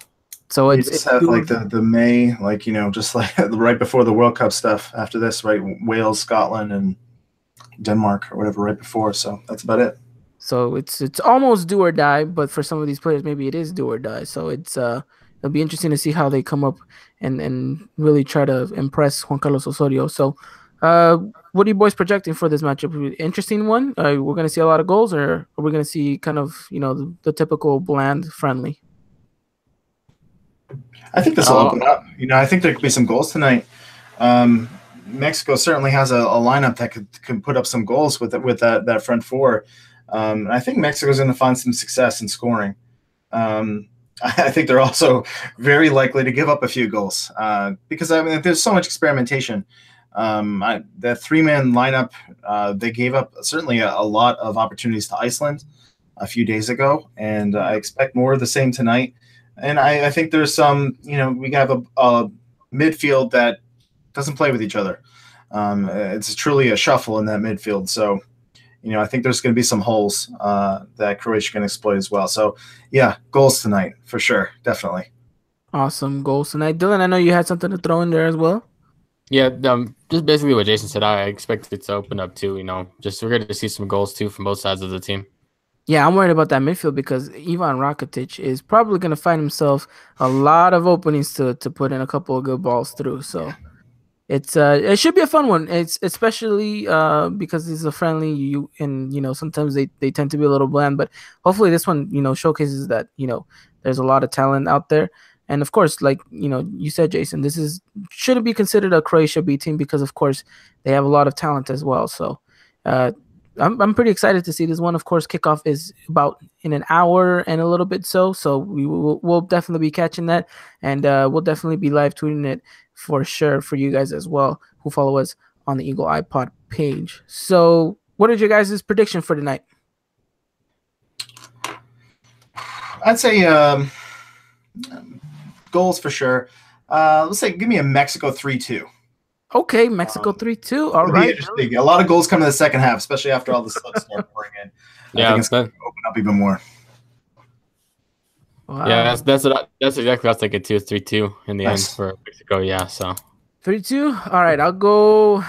So you just have like the May, like just like right before the World Cup stuff. After this, right? Wales, Scotland, and Denmark or whatever right before. So that's about it. So it's almost do or die, but for some of these players, maybe it is do or die. So it'll be interesting to see how they come up and really try to impress Juan Carlos Osorio. So what are you boys projecting for this matchup? Interesting one. We're going to see a lot of goals, or are we going to see kind of the typical bland friendly? I think this will open up. I think there could be some goals tonight. Mexico certainly has a lineup that can put up some goals with that front four. I think Mexico's going to find some success in scoring. I think they're also very likely to give up a few goals because there's so much experimentation. The three-man lineup, they gave up certainly a lot of opportunities to Iceland a few days ago, and I expect more of the same tonight. And I think there's some, we have a midfield that doesn't play with each other. It's truly a shuffle in that midfield. So, I think there's going to be some holes that Croatia can exploit as well. So, yeah, goals tonight for sure. Definitely. Awesome. Goals tonight. Dylan, I know you had something to throw in there as well. Yeah, just basically what Jason said. I expect it to open up too, just we're going to see some goals too from both sides of the team. Yeah, I'm worried about that midfield because Ivan Rakitic is probably going to find himself a lot of openings to put in a couple of good balls through. So it should be a fun one. It's especially because it's a friendly and sometimes they tend to be a little bland, but hopefully this one showcases that there's a lot of talent out there. And of course, like you said, Jason, this shouldn't be considered a Croatia B team because of course they have a lot of talent as well. So I'm pretty excited to see this one. Of course, kickoff is about in an hour and a little bit, so we'll definitely be catching that, and we'll definitely be live tweeting it for sure for you guys as well who follow us on the Eagle iPod page. So, what is your guys' prediction for tonight? I'd say goals for sure. Let's say give me a Mexico 3-2. Okay, Mexico 3-2. All right. Interesting. A lot of goals come in the second half, especially after all the subs start pouring in. I think it's going to open up even more. Wow. Yeah, that's exactly what I was thinking too. 3-2 in the end for Mexico. Yeah, so 3-2. All right, I'll go.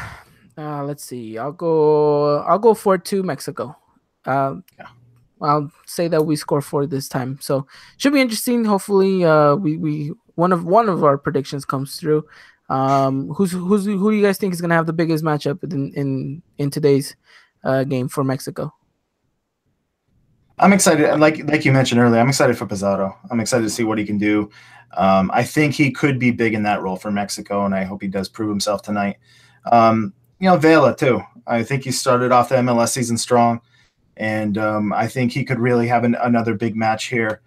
Let's see. I'll go 4-2 Mexico. I'll say that we score 4 this time. So should be interesting. Hopefully, we one of our predictions comes through. Who do you guys think is gonna have the biggest matchup in today's game for Mexico? I'm excited. Like you mentioned earlier, I'm excited for Pizarro. I'm excited to see what he can do. I think he could be big in that role for Mexico, and I hope he does prove himself tonight. Vela too. I think he started off the MLS season strong, and I think he could really have another big match here.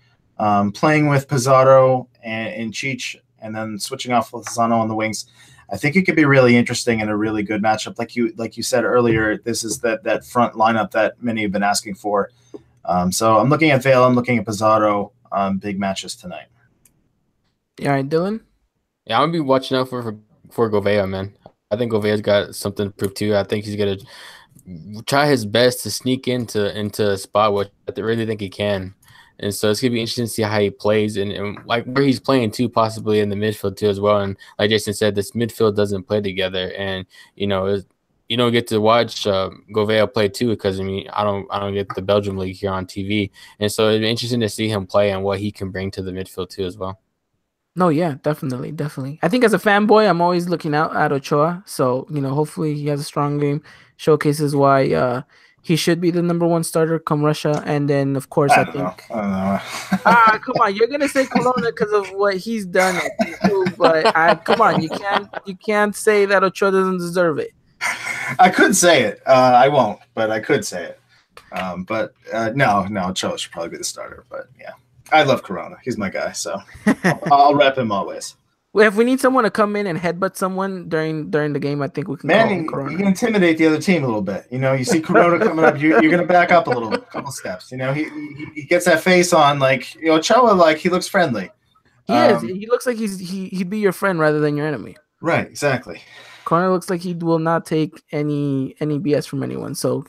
Playing with Pizarro and Cheech, and then switching off Lozano on the wings, I think it could be really interesting and a really good matchup. Like you said earlier, this is that front lineup that many have been asking for. So I'm looking at Vela, I'm looking at Pizarro, big matches tonight. All right, Dylan? Yeah, I'm going to be watching out for Govea, man. I think Govea's got something to prove too. I think he's going to try his best to sneak into a spot, which I really think he can. And so it's going to be interesting to see how he plays and like where he's playing too, possibly in the midfield too as well. And like Jason said, this midfield doesn't play together. And, you don't get to watch Govea play too because, I don't get the Belgium League here on TV. And so it'd be interesting to see him play and what he can bring to the midfield too as well. No, yeah, definitely. I think as a fanboy, I'm always looking out at Ochoa. So, hopefully he has a strong game, showcases why he should be the number 1 starter come Russia. And then, of course, I think. Come on, you're gonna say Corona because of what he's done at P2, but come on, you can't say that Ochoa doesn't deserve it. I could say it. I won't, but I could say it. No, Ochoa should probably be the starter. But yeah, I love Corona. He's my guy, so I'll rep him always. Well, if we need someone to come in and headbutt someone during the game, I think we can call him Corona. You can intimidate the other team a little bit. You see Corona coming up, you're going to back up a couple steps. He gets that face on, like, Ochoa, he looks friendly. He is. He looks like he'd be your friend rather than your enemy. Right, exactly. Corona looks like he will not take any BS from anyone. So,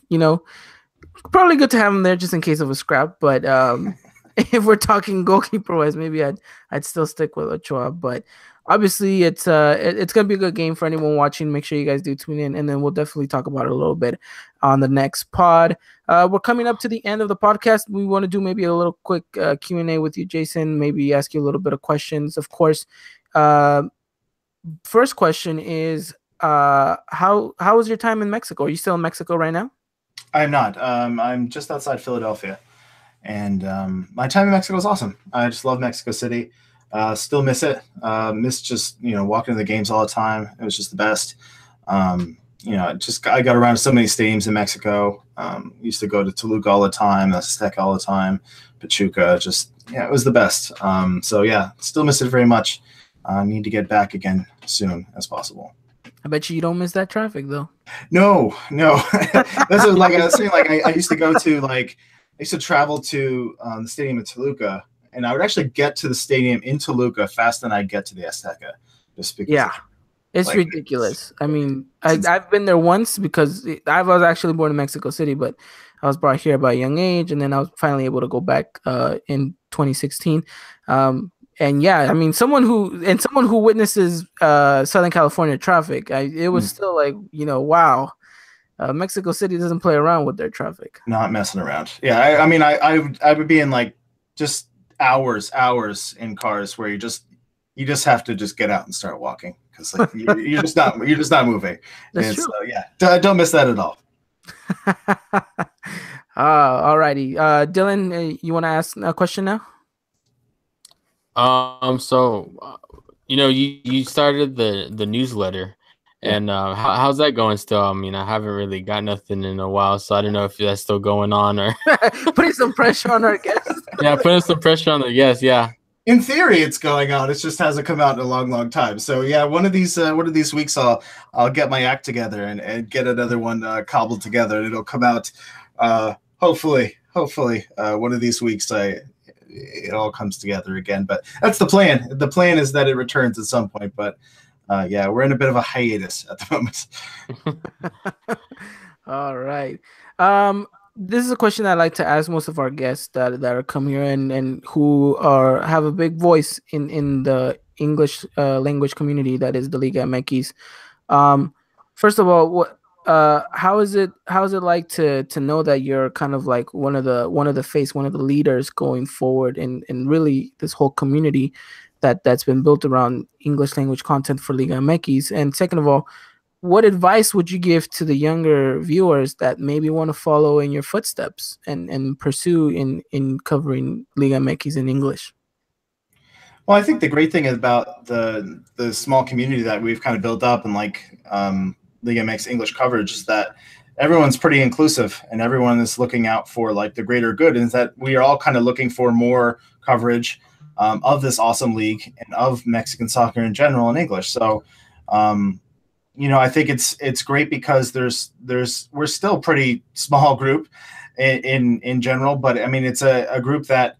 probably good to have him there just in case of a scrap. But if we're talking goalkeeper-wise, maybe I'd still stick with Ochoa. But obviously, it's gonna be a good game for anyone watching. Make sure you guys do tune in, and then we'll definitely talk about it a little bit on the next pod. We're coming up to the end of the podcast. We want to do maybe a little quick Q&A with you, Jason. Maybe ask you a little bit of questions. Of course, first question is, how was your time in Mexico? Are you still in Mexico right now? I'm not. I'm just outside Philadelphia, and my time in Mexico is awesome. I just love Mexico City. Still miss it. Miss just walking to the games all the time. It was just the best. I got around to so many stadiums in Mexico. Used to go to Toluca all the time, Azteca all the time, Pachuca. It was the best. So yeah, still miss it very much. Need to get back again soon as possible. I bet you don't miss that traffic though. No. This is like I was saying. I used to go to I used to travel to the stadium in Toluca, and I would actually get to the stadium in Toluca faster than I'd get to the Azteca, just because. It's ridiculous. I've been there once because I was actually born in Mexico City, but I was brought here by a young age, and then I was finally able to go back in 2016. And yeah, someone who witnesses Southern California traffic, it was still wow. Mexico City doesn't play around with their traffic. Not messing around. Yeah, I would be in just hours in cars where you just have to just get out and start walking because you're just not moving. That's true. Don't miss that at all. Alrighty, Dylan, you want to ask a question now? So you started the newsletter, And how's that going still? I mean, I haven't really got nothing in a while, so I don't know if that's still going on or putting some pressure on our guests. Yeah, putting some pressure on the guests. Yeah. In theory, it's going on. It just hasn't come out in a long, long time. So yeah, one of these weeks, I'll get my act together and get another one cobbled together, and it'll come out. Hopefully, one of these weeks, it all comes together again. But that's the plan. The plan is that it returns at some point. But yeah, we're in a bit of a hiatus at the moment. All right. This is a question I like to ask most of our guests that are come here and who have a big voice in the English language community that is the Liga MX. First of all, how is it like to know that you're kind of like one of the leaders going forward in really this whole community that's been built around English language content for Liga MX? And second of all, what advice would you give to the younger viewers that maybe want to follow in your footsteps and pursue in covering Liga MX in English? Well, I think the great thing about the small community that we've kind of built up and like Liga MX English coverage is that everyone's pretty inclusive and everyone is looking out for like the greater good, and that we are all kind of looking for more coverage of this awesome league and of Mexican soccer in general in English. So I think it's great because we're still a pretty small group in general, but I mean it's a group that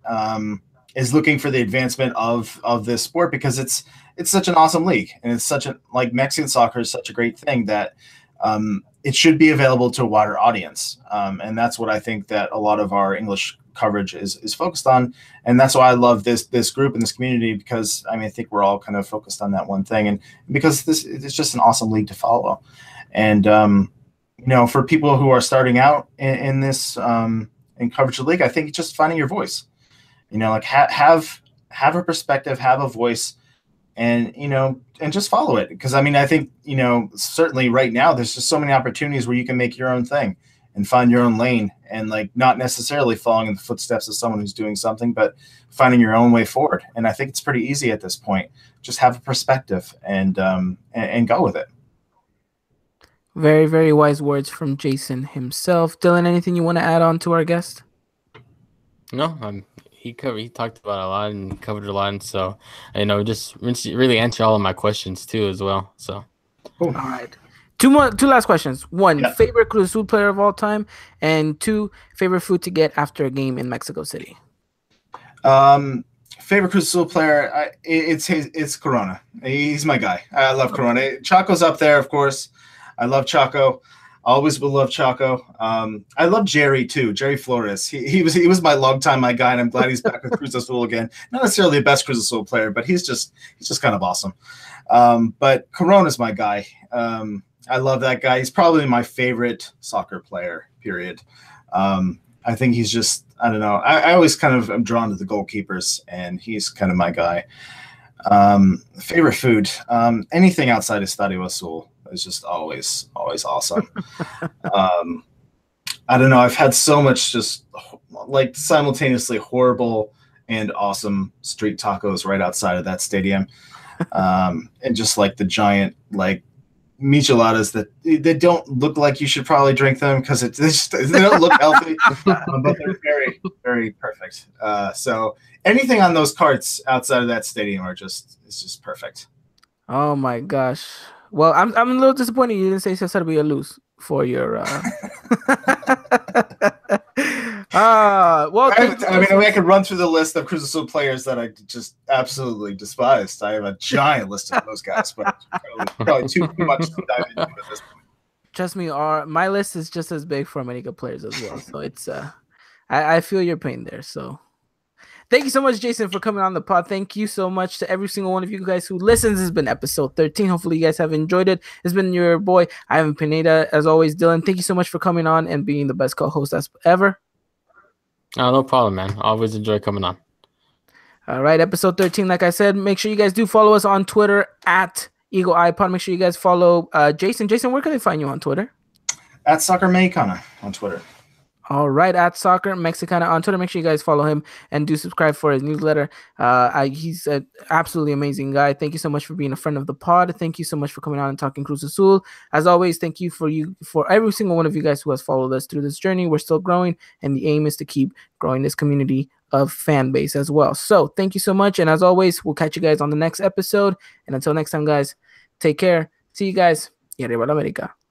is looking for the advancement of this sport because it's such an awesome league, and it's such like Mexican soccer is such a great thing that it should be available to a wider audience, and that's what I think that a lot of our English coverage is focused on, and that's why I love this group and this community, because I mean I think we're all kind of focused on that one thing, and because it's just an awesome league to follow. And for people who are starting out in this in coverage of the league, I think just finding your voice, like have a perspective, have a voice, and and just follow it, because I mean I think certainly right now there's just so many opportunities where you can make your own thing and find your own lane, and like not necessarily following in the footsteps of someone who's doing something, but finding your own way forward. And I think it's pretty easy at this point. Just have a perspective and go with it. Very, very wise words from Jason himself. Dylan, anything you want to add on to our guest? No, he talked about a lot and covered a lot, and so just really answer all of my questions too as well. So cool. All right. Two last questions. One, favorite Cruz Azul player of all time, and two, favorite food to get after a game in Mexico City. Favorite Cruz Azul player, it's Corona. He's my guy. I love Corona. Chaco's up there, of course. I love Chaco. Always will love Chaco. I love Jerry too. Jerry Flores. He was my my guy, and I'm glad he's back with Cruz Azul again. Not necessarily the best Cruz Azul player, but he's just kind of awesome. But Corona's my guy. I love that guy. He's probably my favorite soccer player, period. I think he's just, I don't know. I always kind of am drawn to the goalkeepers, and he's kind of my guy. Favorite food, anything outside of Estadio Azul is just always awesome. I don't know. I've had so much just like simultaneously horrible and awesome street tacos right outside of that stadium. And just like the giant, like, micheladas that they don't look like you should probably drink them because they don't look healthy, but they're very, very perfect. So anything on those carts outside of that stadium it's just perfect. Oh my gosh. Well, I'm a little disappointed you didn't say Cesar Villaluz for your well, I could run through the list of Cruz Azul players that I just absolutely despised. I have a giant list of those guys, but probably too much to dive into at this point. Trust me, my list is just as big for America players as well. So it's I feel your pain there. So thank you so much, Jason, for coming on the pod. Thank you so much to every single one of you guys who listens. This has been episode 13. Hopefully you guys have enjoyed it. It's been your boy, Ivan Pineda. As always, Dylan, thank you so much for coming on and being the best co-host as ever. No problem, man. Always enjoy coming on. All right, episode 13. Like I said, make sure you guys do follow us on Twitter at Eagle iPod. Make sure you guys follow Jason. Jason, where can they find you on Twitter? At Soccer Mexicana on Twitter. All right, at Soccer Mexicana on Twitter. Make sure you guys follow him and do subscribe for his newsletter. He's an absolutely amazing guy. Thank you so much for being a friend of the pod. Thank you so much for coming on and talking Cruz Azul. As always, thank you for every single one of you guys who has followed us through this journey. We're still growing, and the aim is to keep growing this community of fan base as well. So thank you so much, and as always, we'll catch you guys on the next episode. And until next time, guys, take care. See you guys. Y arriba la América.